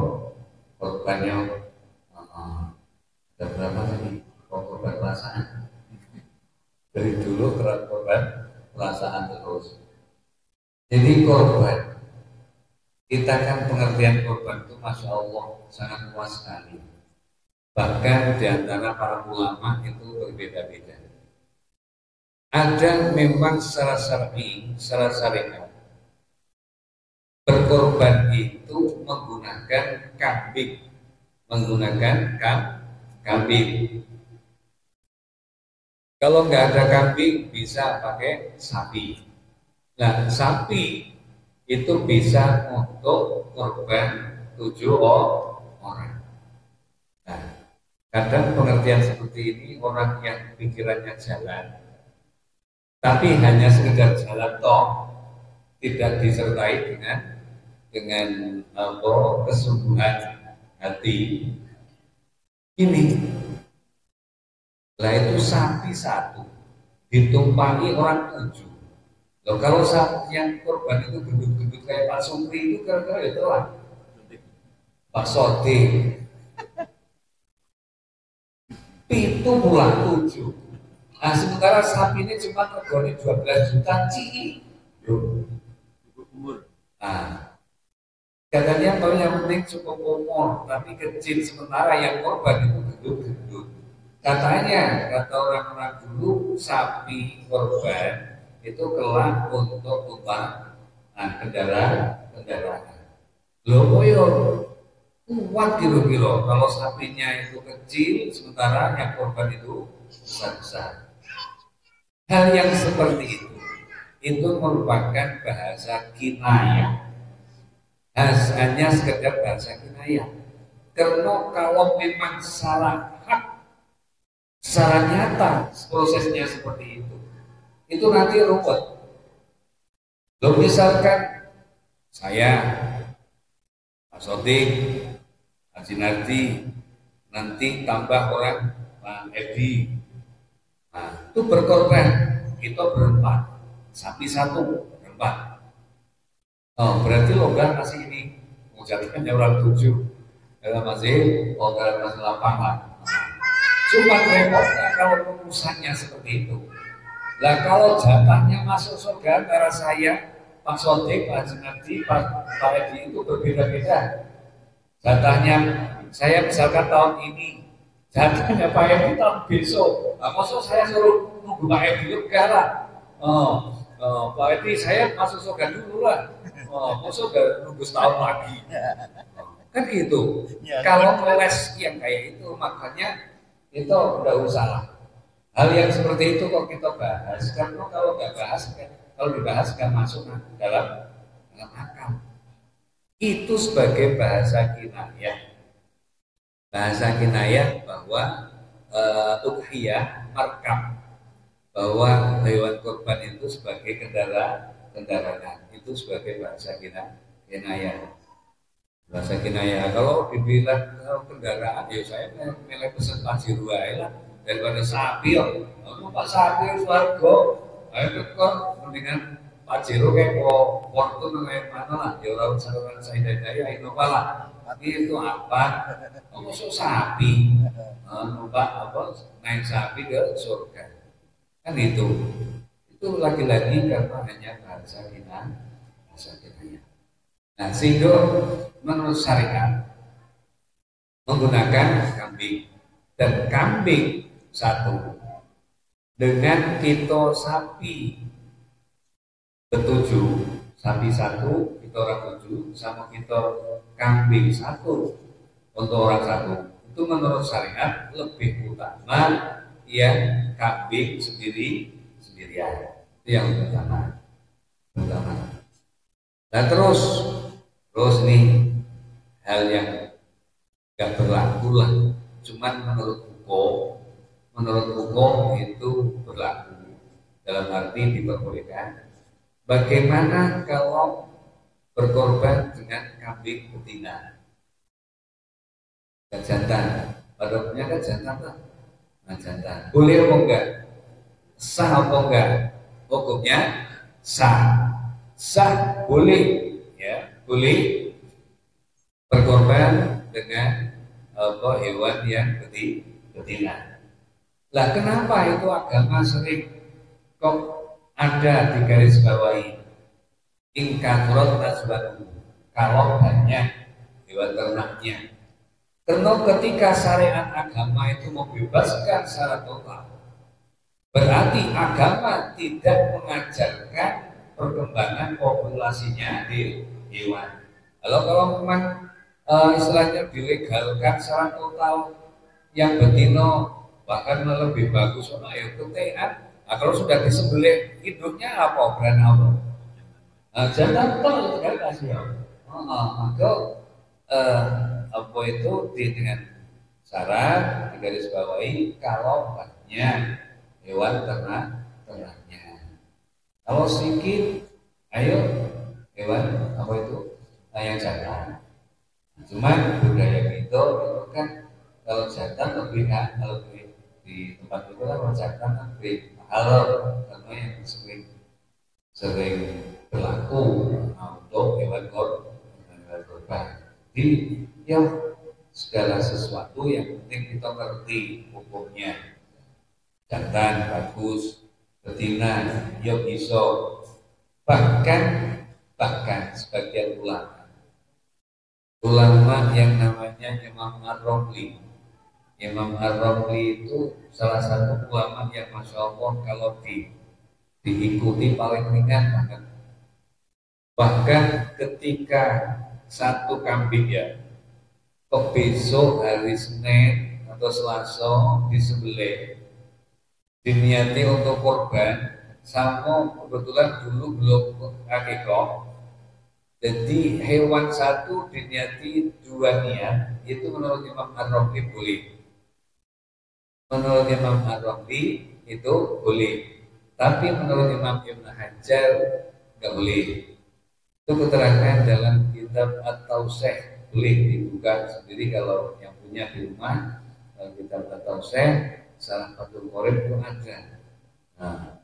korbannya ada berapa tadi korban perasaan dari dulu korban perasaan terus. Jadi korban kita kan pengertian korban itu masya Allah sangat luas sekali. Bahkan di antara para ulama itu berbeda-beda. Ada memang secara syar'i, secara syariat berkorban itu menggunakan kambing, kambing. Kalau nggak ada kambing bisa pakai sapi. Nah, sapi itu bisa untuk korban 7 orang. Nah, kadang pengertian seperti ini orang yang pikirannya jalan, tapi hanya sekedar jalan toh, tidak disertai dengan kesungguhan hati. Ini, lah itu sapi satu ditumpangi orang 7. Loh, kalau sapi yang korban itu gendut-gendut kayak Pak Supri itu kira-kira itu lah Pak Sode. Itu pula 7. Nah, sementara sapi ini cuma regane 12 juta ci. Nah, katanya kalau yang penting cukup umur, tapi kecil, sementara yang korban itu gendut-gendut. Katanya, kata orang-orang dulu, sapi korban itu kelak untuk utang kendaraan. Loh, yo kuat kilo-kilo. Kalau sapinya itu kecil, sementara yang korban itu besar-besar. Hal yang seperti itu merupakan bahasa kinayah. Hanya sekedar bahasa kinayah. Karena kalau memang salah hak, secara nyata prosesnya seperti itu nanti ruwet. Loh, misalkan saya, Pak Sodik, Haji Nardi, nanti tambah orang Pak Edi, nah itu berkorban, kita berempat, sapi satu berempat. Oh, berarti longgar masih ini, menjadikannya orang 7, dalam masih longgar masih 8 lah. Cuma repotnya kalau rumusannya seperti itu. Lah kalau jatahnya masuk surga antara saya, Pak Sodik, Pak Haji, Pak Edi itu berbeda-beda. Jatahnya saya misalkan tahun ini, jatahnya Pak Edi tahun besok. Nah, maksud saya suruh nunggu Pak Edi juga lah. Pak Edi saya masuk surga dulu lah. Maksud nunggu setahun lagi. Kan gitu. Kalau keles yang kayak itu, makanya itu udah usah lah. Hal yang seperti itu kok kita bahas, karena kalau nggak bahas, kalau dibahas nggak masuk dalam akal. Itu sebagai bahasa kinayah. Bahasa kinayah bahwa udhiyah markab, bahwa hewan kurban itu sebagai kendaraan, itu sebagai bahasa kinayah. Bahasa kinayah. Kalau dibilang kendaraan, ya saya milih pesen Pajero lah daripada sapi. Pak sapi warga, ayo tekor mendingan Pajero kayak Fortune kayak mana lah, ya orang saluran saya dari Innova lah. Tapi itu apa? Masuk sapi, numpak apa? Naik sapi ke surga. Kan itu lagi-lagi karena hanya bahasa kinayah. Nah, sehingga menurut syariat menggunakan kambing, dan kambing satu dengan kita sapi bertujuh, sapi satu kita orang 7, sama kita kambing satu untuk orang 1, itu menurut syariat lebih utama yang kambing sendirian. Itu yang pertama. Nah terus nih hal yang gak berlaku lah, cuman menurut hukum itu berlaku dalam arti diperbolehkan. Bagaimana kalau berkorban dengan kambing betina dan jantan. Pada umumnya kan jantan lah. Nah, jantan. Boleh apa enggak? Sah apa enggak? Hukumnya sah. Sah boleh, ya, boleh berkorban dengan hewan yang betina. Lah kenapa itu agama sering kok ada di garis bawahi ingkatrot nasbanu, kalau banyak hewan ternaknya. Karena ketika syariat agama itu membebaskan secara total, berarti agama tidak mengajarkan perkembangan populasinya di hewan. Kalau memang istilahnya dilegalkan secara total, yang betina bahkan lebih bagus, ya ketean. Nah, kalau sudah disembelih hidupnya apa? Brand apa? Jangan tahu itu kan kasih. Maka apa itu dengan syarat digarisbawahi kalau banyak hewan ternaknya. Kalau sedikit, ayo hewan apa itu yang jantan. Cuman budaya kita itu kan kalau jantan lebih di tempat itu kan kalau jantan lebih mahal karena yang sering berlaku untuk hewan korban. Jadi ya segala sesuatu yang penting kita ngerti hukumnya. Jantan bagus, betina ya bisa. Bahkan sebagian ulama yang namanya Imam Ar-Romli. Imam Ar-Romli itu salah satu ulama yang masya Allah kalau diikuti paling ringan banget. Bahkan ketika satu kambing ya, kok besok hari Senin atau Selasa disembelih, diniati untuk korban, sama kebetulan dulu belum akikah. Jadi hewan satu diniati dua niat, itu menurut Imam Ar-Romli boleh. Menurut Imam Ar-Romli itu boleh. Tapi menurut Imam Ibn Hajar nggak boleh. Itu keterangan dalam kitab At-Tawseh, boleh dibuka sendiri kalau yang punya di rumah. Kitab At-Tawseh salah satu Qorib itu ada. Nah,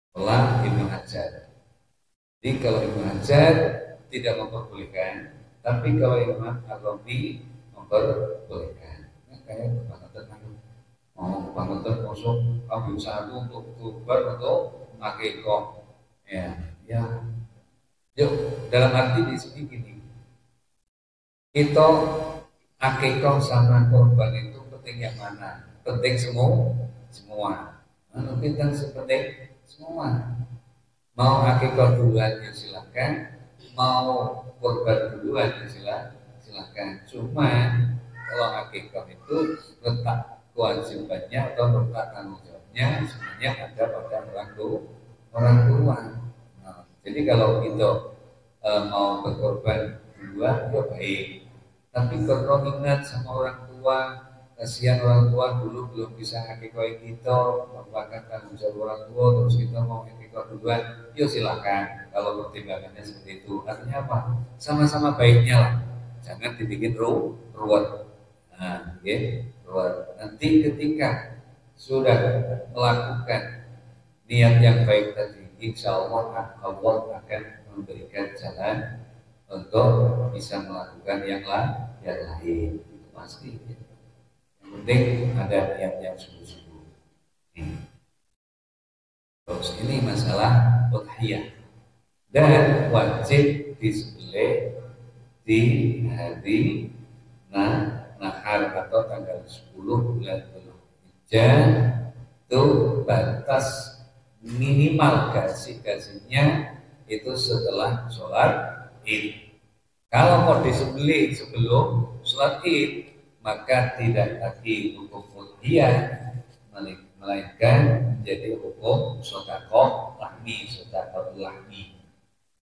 setelah Ibn Hajar. Jadi kalau Ibn Hajar tidak memperbolehkan, tapi kalau Imam Ar-Romli memperbolehkan. Nah, kayak kebangetan masuk kambing satu untuk kurban atau akikah. Ya. Yuk, dalam arti di sini gini. Kita akikah sama kurban itu penting yang mana? Penting semua. Penting sepenting semua. Mau akikah duluan ya silakan, mau kurban duluan ya silakan. Cuma kalau akikah itu letak kewajibannya atau letak tanggung jawabnya sebenarnya ada pada orang tua. Nah, jadi kalau kita mau berkorban duluan ya baik. Tapi kalau ingat sama orang tua, kasihan orang tua dulu belum bisa akikah kita, merupakan tanggung jawab orang tua, terus kita mau akikah duluan, ya silakan. Kalau pertimbangannya seperti itu, artinya apa? Sama-sama baiknya lah. Jangan dibikin ruwet. Nah, nanti ketika sudah melakukan niat yang baik tadi, insya Allah akan memberikan jalan untuk bisa melakukan yang lain. Itu pasti. Yang penting ada niat yang sungguh-sungguh. Terus ini masalah udhiyah dan wajib disembelih di hari nahar atau tanggal 10 bulan Dzulhijjah. Itu batas minimal gajinya itu setelah sholat Id. Kalau mau disembelih sebelum sholat Id, maka tidak lagi hukum udhiyah, melainkan menjadi hukum sedekah lahmi.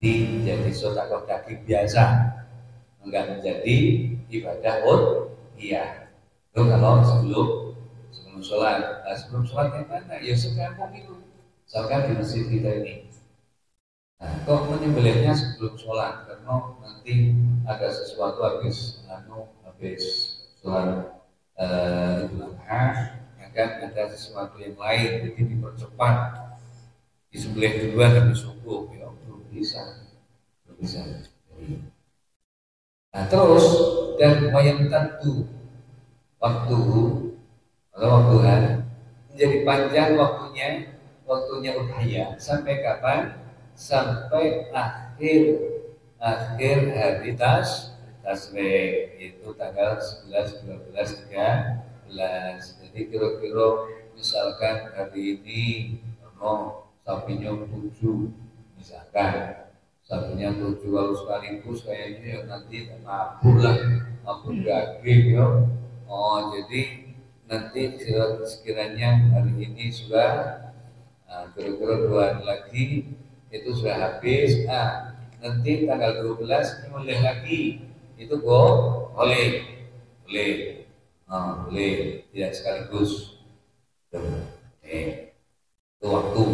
Jadi sedekah daging biasa, enggak menjadi ibadah udhiyah. Itu kalau sebelum sholat. Nah, sebelum sholat yang mana? Ya sekampung itu. Misalkan di masjid kita ini. Nah, kok menyembelihnya sebelum sholat? karena nanti ada sesuatu habis sholat Idul Adha akan ada sesuatu yang lain, jadi dipercepat disembelih duluan habis subuh, ya belum bisa. Nah terus dan wayang tentu waktu menjadi panjang waktunya udhiyah sampai kapan? Sampai akhir hari tasrik, itu tanggal 11, 12, 13. Jadi kira-kira misalkan hari ini sapinya 7, misalkan sapinya 7 lalu sekaligus kayaknya ya nanti mabur daging ya. Jadi nanti sekiranya hari ini sudah kira-kira 2 hari lagi itu sudah habis. Nanti tanggal 12 mulai lagi itu boleh tidak sekaligus. Itu waktu.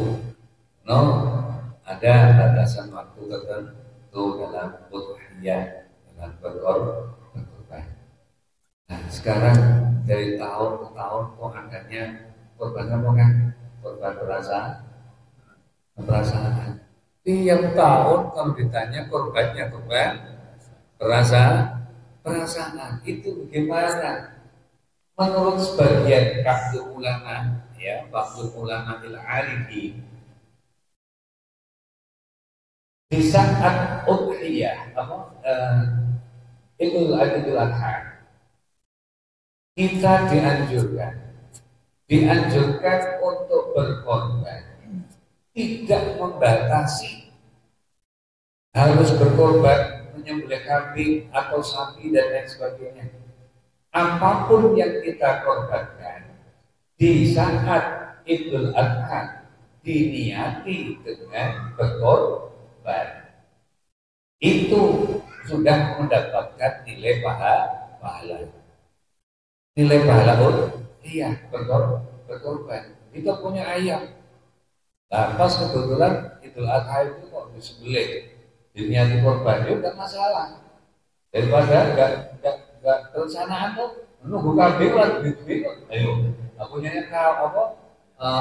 Ada batasan waktu tertentu dalam udhiyah dengan berkorban. Nah sekarang dari tahun ke tahun kok adanya korban apa kan? Korban perasaan. Tiap tahun kalau ditanya korban perasaan itu bagaimana? Menurut sebagian ba'dul ulama al-arifi, di saat udhiyah Idul Adha kita dianjurkan untuk berkorban, tidak membatasi harus berkorban menyembelih kambing atau sapi dan lain sebagainya. Apapun yang kita korbankan di saat Idul Adha diniati dengan berkorban, itu sudah mendapatkan nilai pahala. Nilai pahala berkorban. Kita punya ayam. Nah, pas kebetulan Idul Adha itu kok disembelih, diniati korban, itu enggak masalah. Daripada enggak terencanaan tuh, menunggu kambing lagi ayo. Punya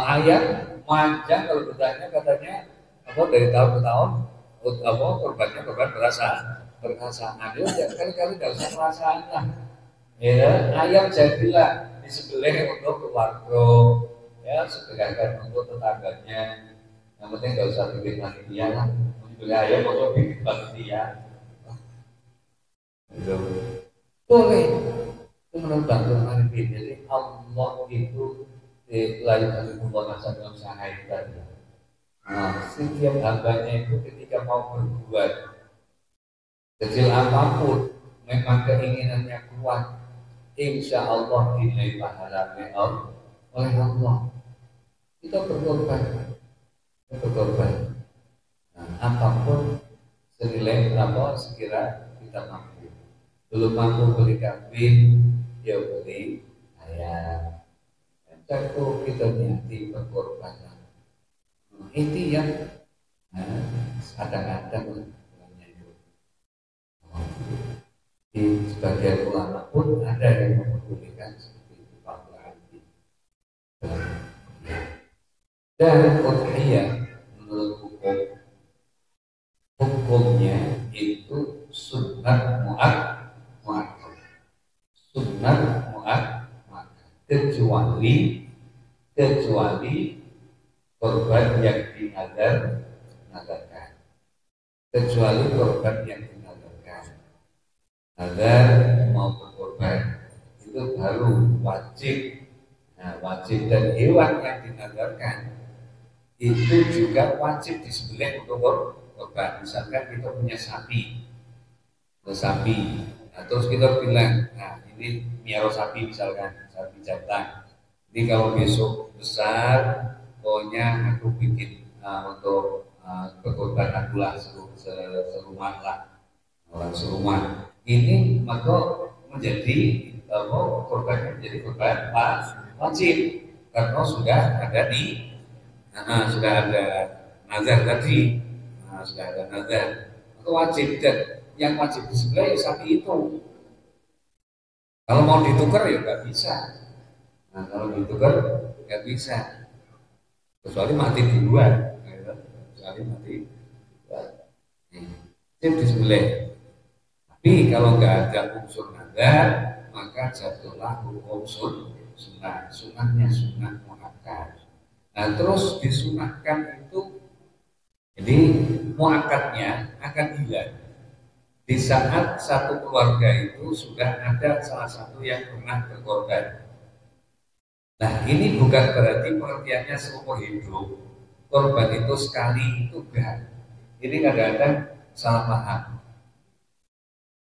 ayam manjang kalau bertanya katanya dari tahun ke tahun korbannya korban perasaan. Ya kali-kali enggak usah perasaan lah. Ya, ayam jadilah disembelih untuk keluarga, ya sedekahkan untuk tetangganya. Yang penting nggak usah bikin panitia lah. Disembelih ayam untuk bikin panitia. Boleh. Itu menurut Bangkul Arifin. Jadi Allah itu lain Allah nasa dalam sahaitan. Setiap hambanya itu ketika mau berbuat kecil apapun, memang keinginannya kuat, insya Allah nilai pahalanya oleh Allah. Kita berkorban. Apapun senilai sekira kita mampu. Belum mampu beli kambing, ya beli ayam. Tentu kita niati berkorban. Itu yang kadang-kadang di sebagian ulama pun ada yang memperbolehkan seperti itu dan udhiyah menurut hukumnya itu sunnah mu'akkad, kecuali korban yang dinadarkan, agar mau berkorban itu baru wajib. Wajib dan hewan yang dinadarkan itu juga wajib disembelih untuk korban. Misalkan kita punya sapi, terus kita bilang, ini miaro sapi misalkan, sapi jantan. Ini kalau besok besar, pokoknya aku bikin untuk berkorban akulah serumah lah, orang serumah. Ini maka menjadi korbannya menjadi korban wajib karena sudah ada nazar tadi, sudah ada nazar, itu wajib. Dan yang wajib disembelih ya sapi itu. Kalau mau ditukar ya nggak bisa. Nah, kalau ditukar nggak bisa, kecuali mati duluan. Kecuali mati duluan. Wajib disembelih. Tapi kalau nggak ada unsur nazar, maka jatuhlah hukum sunnah. Sunnahnya sunnah muakkad. Nah, terus disunahkan itu, jadi muakkadnya akan hilang di saat satu keluarga itu sudah ada salah satu yang pernah berkorban. Nah, ini bukan berarti pengertiannya seumur hidup. Korban itu sekali itu enggak. Ini kadang-kadang salah paham.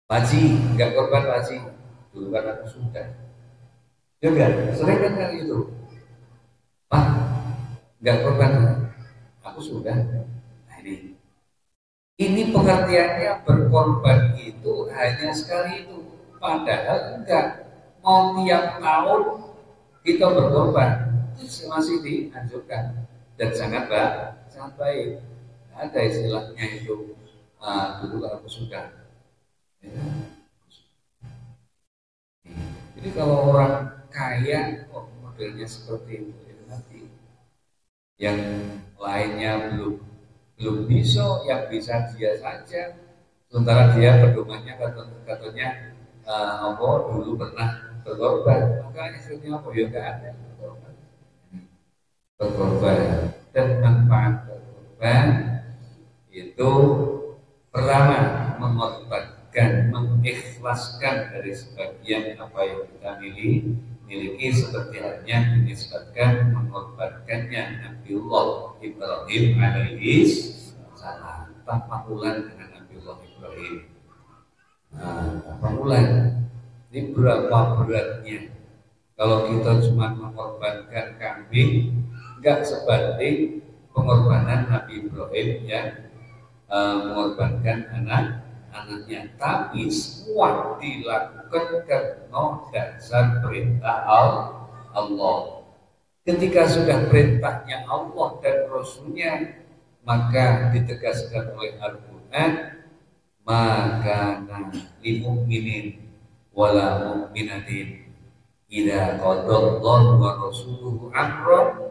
Haji, enggak korban haji. Dulu kan aku sudah. Juga, sering kan kali itu. Pak, enggak korban. Aku sudah. Nah, ini pengertiannya berkorban itu hanya sekali itu. Padahal enggak. Mau tiap tahun kita berkorban, itu masih dianjurkan dan sangat baik. Ada istilahnya itu, dulu aku sudah. Jadi kalau orang kaya kok modelnya seperti itu, nanti yang lainnya belum bisa, yang bisa dia saja. Sementara dia pedomannya katanya dulu pernah berkorban, maka istrinya apa ya enggak ada berkorban. Dan manfaat berkorban itu pertama mengorbankan, mengikhlaskan dari sebagian apa yang kita miliki, seperti halnya dinisbatkan mengorbankannya Nabiullah Ibrahim alaihi salam, tanpa ulang dengan Nabiullah Ibrahim. Tanpa ulang. Ini berapa beratnya? Kalau kita cuma mengorbankan kambing, nggak sebanding pengorbanan Nabi Ibrahim yang mengorbankan anaknya. Tapi semua dilakukan karena dasar perintah Allah. Ketika sudah perintahnya Allah dan Rasulnya, maka ditegaskan oleh Al-Quran, maka limu'minin wala mu'minatin idza qadallahu wa rasuluhu amran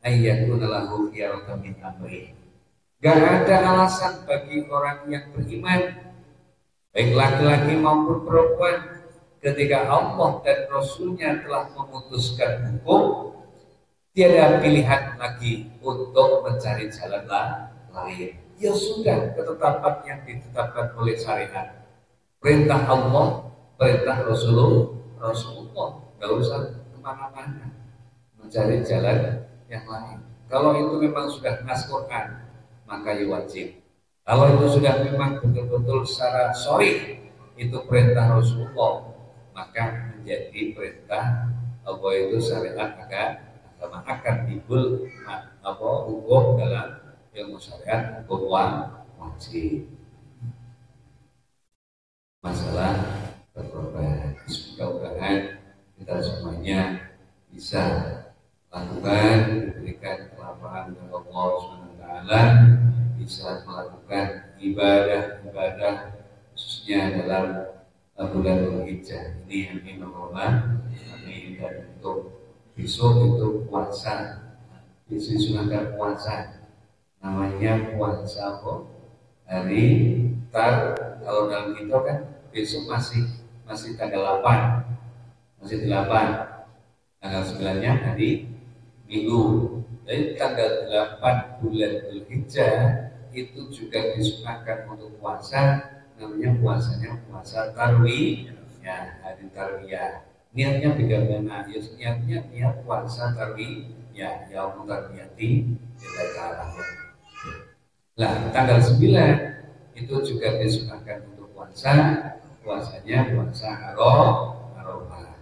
ayyakuna lahu khiyaratan min amri. Gak ada alasan bagi orang yang beriman, baik laki-laki maupun perempuan, ketika Allah dan Rasulnya telah memutuskan hukum, tiada pilihan lagi untuk mencari jalan lain. Ya sudah, ketetapan yang ditetapkan oleh syariat, perintah Allah, perintah Rasulullah, nggak usah kemana-mana mencari jalan yang lain. Kalau itu memang sudah nas Quran, maka ya wajib. Kalau itu sudah memang betul-betul secara sharih itu perintah Rasulullah, maka menjadi perintah apa itu syariat agama akan timbul hukum dalam ilmu syariat, hukum wajib. Masalah berkorban, mudah-mudahan kita semuanya bisa lakukan, diberikan kelapangan dari Allah SWT, bisa melakukan ibadah khususnya dalam bulan Dzulhijjah ini yang Allah. Amin. Dan untuk besok itu puasa, disunahkan puasa, namanya puasa hari tar. Kalau dalam kita kan besok masih tanggal 8, masih 8, tanggal 9-nya hari Minggu. Jadi tanggal 8 bulan Dzulhijjah itu juga disunahkan untuk puasa, namanya puasanya puasa tarwiyah, ya, hari tarwiyah. Niatnya bagaimana? Ya, niat puasa tarwiyah, ya tarwiyati kita. Lah, tanggal 9 itu juga disunahkan untuk puasanya puasa Arafah.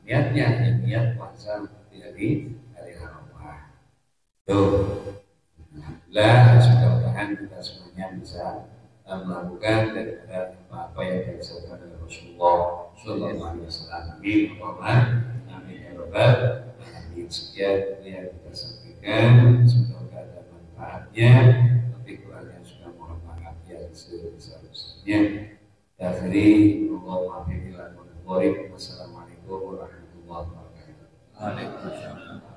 Niatnya niat puasa di hari Arafah. Alhamdulillah, mudah-mudahan kita semuanya bisa melakukan daripada apa yang diajarkan oleh Rasulullah Sallallahu Alaihi Wasallam. Amin ya Rabbal Alamin. Sekian yang kita sampaikan, semoga ada manfaatnya. Lebih kurangnya sudah mohon maaf yang sebesar-besarnya. akhiri Allahumma fi Wassalamualaikum warahmatullahi wabarakatuh. Waalaikumsalam.